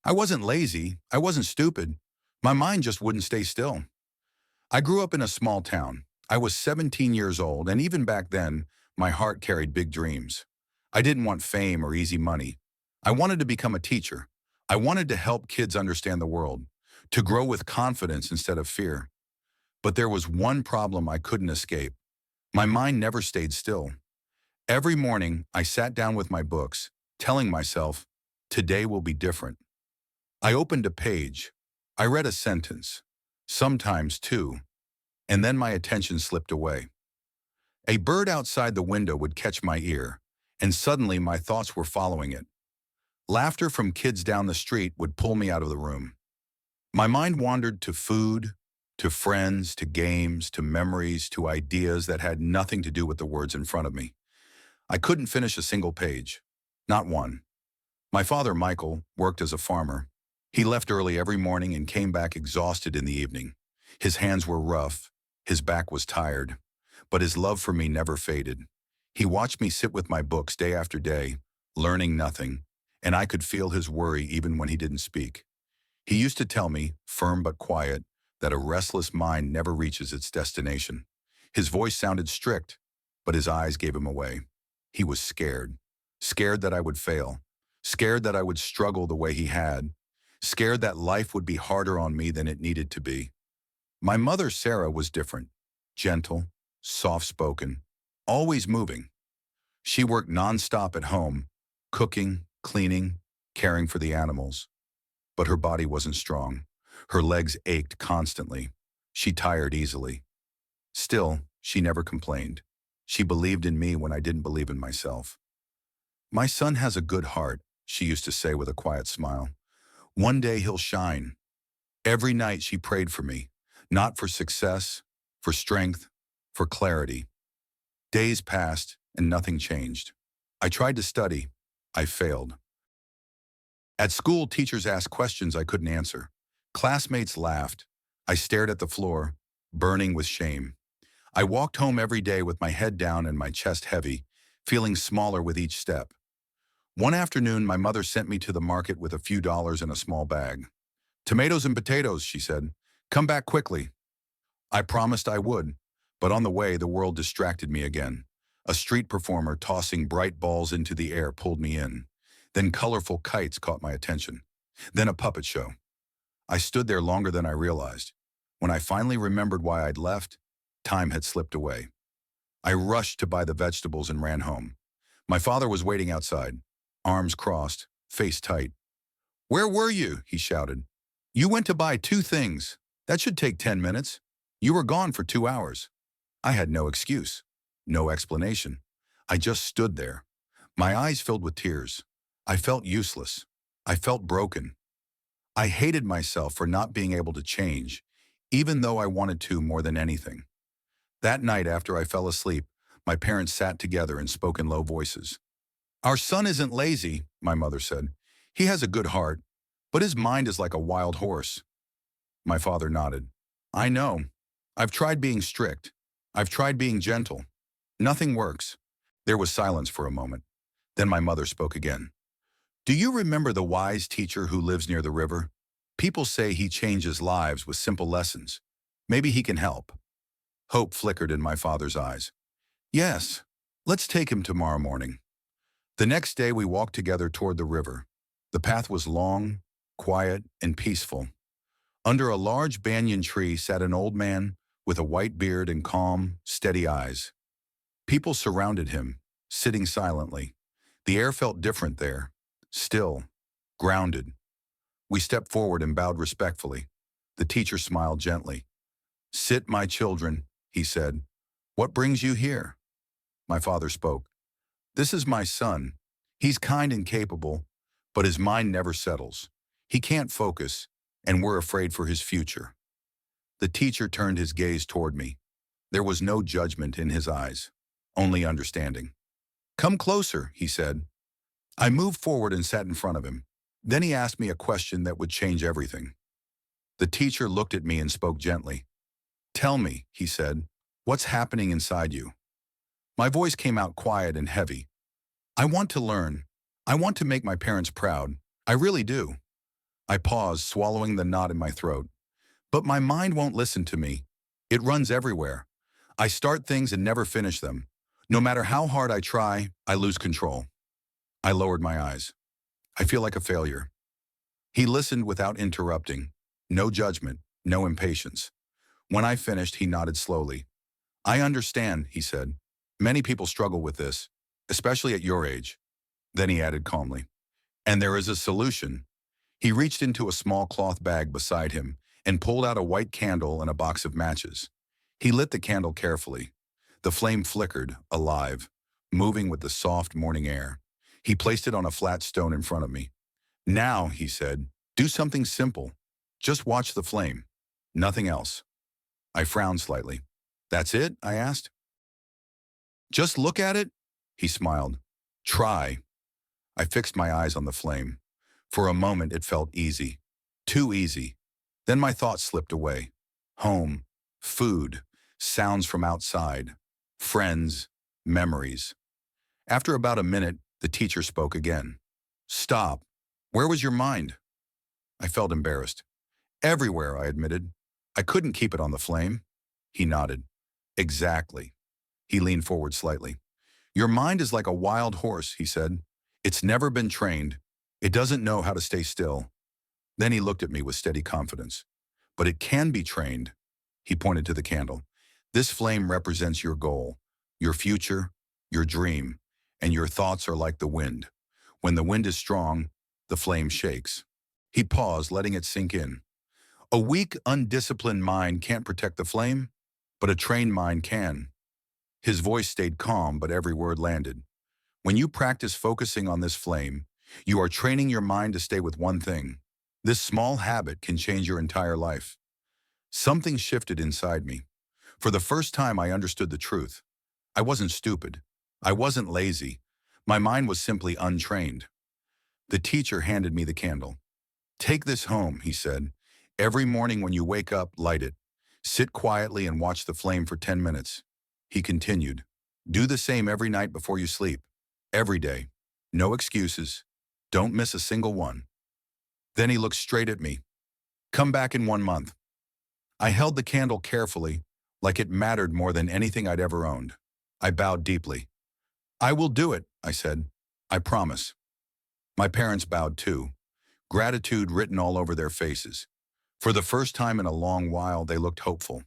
I wasn't lazy. I wasn't stupid. My mind just wouldn't stay still. I grew up in a small town. I was 17 years old, and even back then, my heart carried big dreams. I didn't want fame or easy money. I wanted to become a teacher. I wanted to help kids understand the world, to grow with confidence instead of fear. But there was one problem I couldn't escape. My mind never stayed still. Every morning, I sat down with my books, telling myself, today will be different. I opened a page. I read a sentence, sometimes two, and then my attention slipped away. A bird outside the window would catch my ear, and suddenly my thoughts were following it. Laughter from kids down the street would pull me out of the room. My mind wandered to food, to friends, to games, to memories, to ideas that had nothing to do with the words in front of me. I couldn't finish a single page. Not one. My father, Michael, worked as a farmer. He left early every morning and came back exhausted in the evening. His hands were rough, his back was tired, but his love for me never faded. He watched me sit with my books day after day, learning nothing, and I could feel his worry even when he didn't speak. He used to tell me, firm but quiet, that a restless mind never reaches its destination. His voice sounded strict, but his eyes gave him away. He was scared. Scared that I would fail. Scared that I would struggle the way he had. Scared that life would be harder on me than it needed to be. My mother, Sarah, was different. Gentle, soft-spoken, always moving. She worked nonstop at home, cooking, cleaning, caring for the animals. But her body wasn't strong. Her legs ached constantly. She tired easily. Still, she never complained. She believed in me when I didn't believe in myself. My son has a good heart, she used to say with a quiet smile. One day he'll shine. Every night she prayed for me, not for success, for strength, for clarity. Days passed and nothing changed. I tried to study. I failed. At school, teachers asked questions I couldn't answer. Classmates laughed. I stared at the floor, burning with shame. I walked home every day with my head down and my chest heavy, feeling smaller with each step. One afternoon, my mother sent me to the market with a few dollars in a small bag. Tomatoes and potatoes, she said. Come back quickly. I promised I would, but on the way, the world distracted me again. A street performer tossing bright balls into the air pulled me in. Then colorful kites caught my attention. Then a puppet show. I stood there longer than I realized. When I finally remembered why I'd left, time had slipped away. I rushed to buy the vegetables and ran home. My father was waiting outside, arms crossed, face tight. Where were you? He shouted. You went to buy two things. That should take 10 minutes. You were gone for 2 hours. I had no excuse, no explanation. I just stood there. My eyes filled with tears. I felt useless. I felt broken. I hated myself for not being able to change, even though I wanted to more than anything. That night after I fell asleep, my parents sat together and spoke in low voices. Our son isn't lazy, my mother said. He has a good heart, but his mind is like a wild horse. My father nodded. I know. I've tried being strict. I've tried being gentle. Nothing works. There was silence for a moment. Then my mother spoke again. Do you remember the wise teacher who lives near the river? People say he changes lives with simple lessons. Maybe he can help. Hope flickered in my father's eyes. Yes, let's take him tomorrow morning. The next day we walked together toward the river. The path was long, quiet, and peaceful. Under a large banyan tree sat an old man with a white beard and calm, steady eyes. People surrounded him, sitting silently. The air felt different there, still, grounded. We stepped forward and bowed respectfully. The teacher smiled gently. Sit, my children, he said. What brings you here? My father spoke. This is my son. He's kind and capable, but his mind never settles. He can't focus, and we're afraid for his future. The teacher turned his gaze toward me. There was no judgment in his eyes, only understanding. Come closer, he said. I moved forward and sat in front of him. Then he asked me a question that would change everything. The teacher looked at me and spoke gently. Tell me, he said, what's happening inside you? My voice came out quiet and heavy. I want to learn. I want to make my parents proud. I really do. I pause, swallowing the knot in my throat. But my mind won't listen to me. It runs everywhere. I start things and never finish them. No matter how hard I try, I lose control. I lowered my eyes. I feel like a failure. He listened without interrupting. No judgment, no impatience. When I finished, he nodded slowly. I understand, he said. Many people struggle with this, especially at your age. Then he added calmly, and there is a solution. He reached into a small cloth bag beside him and pulled out a white candle and a box of matches. He lit the candle carefully. The flame flickered, alive, moving with the soft morning air. He placed it on a flat stone in front of me. Now, he said, do something simple. Just watch the flame. Nothing else. I frowned slightly. That's it? I asked. Just look at it? He smiled. Try. I fixed my eyes on the flame. For a moment, it felt easy. Too easy. Then my thoughts slipped away. Home, food, sounds from outside, friends, memories. After about a minute, the teacher spoke again. Stop. Where was your mind? I felt embarrassed. Everywhere, I admitted. I couldn't keep it on the flame. He nodded. Exactly. He leaned forward slightly. Your mind is like a wild horse, he said. It's never been trained. It doesn't know how to stay still. Then he looked at me with steady confidence. But it can be trained. He pointed to the candle. This flame represents your goal, your future, your dream, and your thoughts are like the wind. When the wind is strong, the flame shakes. He paused, letting it sink in. A weak, undisciplined mind can't protect the flame, but a trained mind can. His voice stayed calm, but every word landed. When you practice focusing on this flame, you are training your mind to stay with one thing. This small habit can change your entire life. Something shifted inside me. For the first time, I understood the truth. I wasn't stupid. I wasn't lazy. My mind was simply untrained. The teacher handed me the candle. Take this home, he said. Every morning when you wake up, light it. Sit quietly and watch the flame for 10 minutes. He continued. Do the same every night before you sleep. Every day. No excuses. Don't miss a single one. Then he looked straight at me. Come back in 1 month. I held the candle carefully, like it mattered more than anything I'd ever owned. I bowed deeply. I will do it, I said. I promise. My parents bowed too, gratitude written all over their faces. For the first time in a long while, they looked hopeful.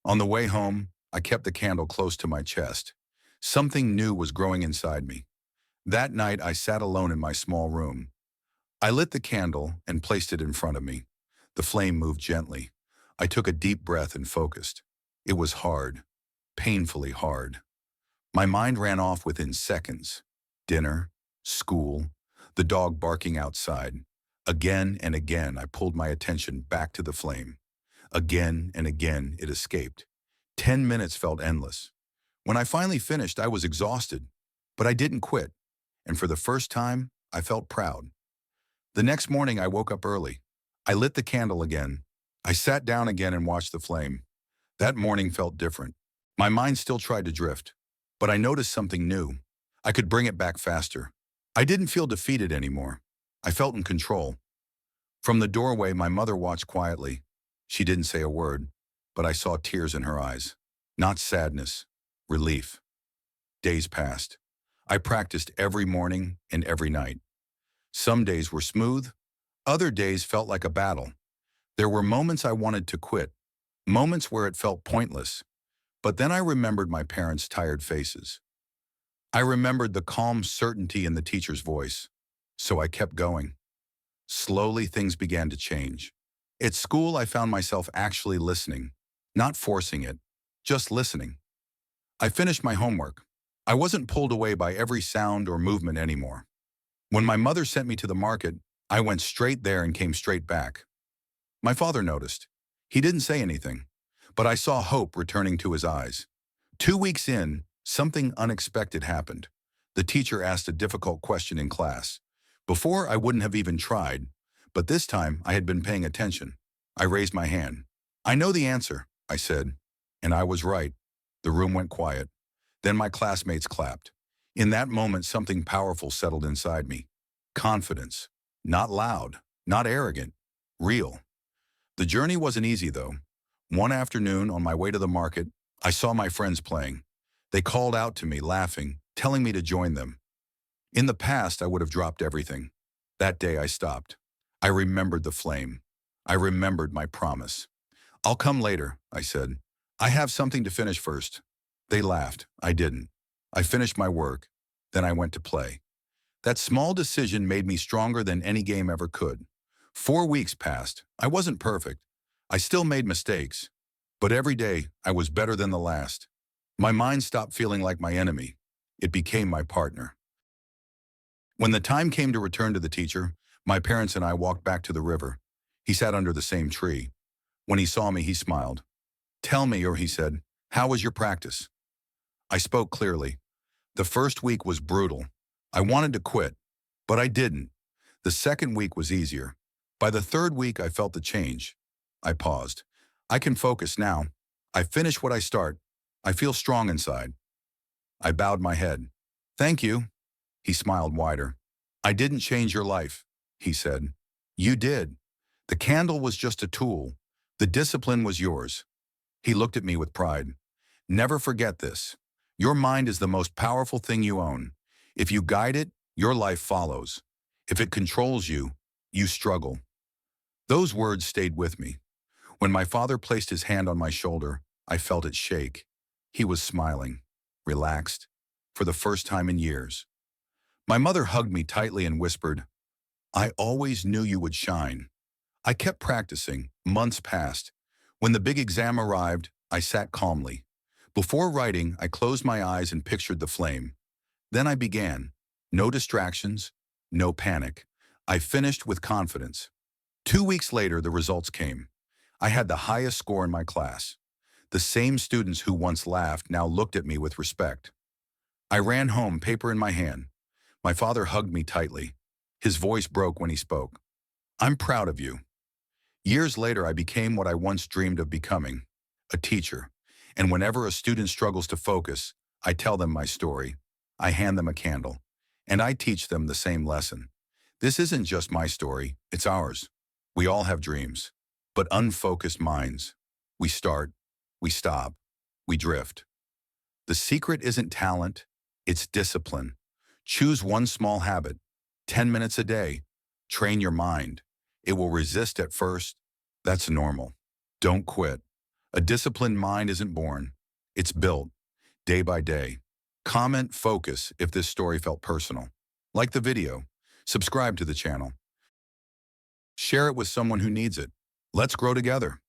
On the way home, I kept the candle close to my chest. Something new was growing inside me. That night, I sat alone in my small room. I lit the candle and placed it in front of me. The flame moved gently. I took a deep breath and focused. It was hard, painfully hard. My mind ran off within seconds. Dinner, school, the dog barking outside. Again and again, I pulled my attention back to the flame. Again and again, it escaped. 10 minutes felt endless. When I finally finished, I was exhausted, but I didn't quit. And for the first time, I felt proud. The next morning, I woke up early. I lit the candle again. I sat down again and watched the flame. That morning felt different. My mind still tried to drift, but I noticed something new. I could bring it back faster. I didn't feel defeated anymore. I felt in control. From the doorway, my mother watched quietly. She didn't say a word, but I saw tears in her eyes. Not sadness, relief. Days passed. I practiced every morning and every night. Some days were smooth. Other days felt like a battle. There were moments I wanted to quit, moments where it felt pointless. But then I remembered my parents' tired faces. I remembered the calm certainty in the teacher's voice. So I kept going. Slowly, things began to change. At school, I found myself actually listening, not forcing it, just listening. I finished my homework. I wasn't pulled away by every sound or movement anymore. When my mother sent me to the market, I went straight there and came straight back. My father noticed. He didn't say anything, but I saw hope returning to his eyes. 2 weeks in, something unexpected happened. The teacher asked a difficult question in class. Before, I wouldn't have even tried, but this time I had been paying attention. I raised my hand. I know the answer, I said, and I was right. The room went quiet. Then my classmates clapped. In that moment, something powerful settled inside me. Confidence. Not loud, Not arrogant, real. The journey wasn't easy, though. One afternoon, on my way to the market, I saw my friends playing. They called out to me, laughing, telling me to join them. In the past, I would have dropped everything. That day, I stopped. I remembered the flame. I remembered my promise. "I'll come later," I said. "I have something to finish first." They laughed. I didn't. I finished my work. Then I went to play. That small decision made me stronger than any game ever could. 4 weeks passed. I wasn't perfect. I still made mistakes. But every day, I was better than the last. My mind stopped feeling like my enemy. It became my partner. When the time came to return to the teacher, my parents and I walked back to the river. He sat under the same tree. When he saw me, he smiled. "Tell me," or he said, "how was your practice?" I spoke clearly. The first week was brutal. I wanted to quit, but I didn't. The second week was easier. By the third week, I felt the change. I paused. "I can focus now. I finish what I start. I feel strong inside." I bowed my head. "Thank you." He smiled wider. "I didn't change your life," he said. "You did. The candle was just a tool. The discipline was yours." He looked at me with pride. "Never forget this. Your mind is the most powerful thing you own. If you guide it, your life follows. If it controls you, you struggle." Those words stayed with me. When my father placed his hand on my shoulder, I felt it shake. He was smiling, relaxed, for the first time in years. My mother hugged me tightly and whispered, "I always knew you would shine." I kept practicing. Months passed. When the big exam arrived, I sat calmly. Before writing, I closed my eyes and pictured the flame. Then I began. No distractions, no panic. I finished with confidence. 2 weeks later, the results came. I had the highest score in my class. The same students who once laughed now looked at me with respect. I ran home, paper in my hand. My father hugged me tightly. His voice broke when he spoke. "I'm proud of you." Years later, I became what I once dreamed of becoming, a teacher. And whenever a student struggles to focus, I tell them my story. I hand them a candle. And I teach them the same lesson. This isn't just my story, it's ours. We all have dreams, but unfocused minds. We start, we stop, we drift. The secret isn't talent, it's discipline. Choose one small habit, 10 minutes a day. Train your mind. It will resist at first. That's normal. Don't quit. A disciplined mind isn't born. It's built, day by day. Comment, focus if this story felt personal. Like the video. Subscribe to the channel. Share it with someone who needs it. Let's grow together.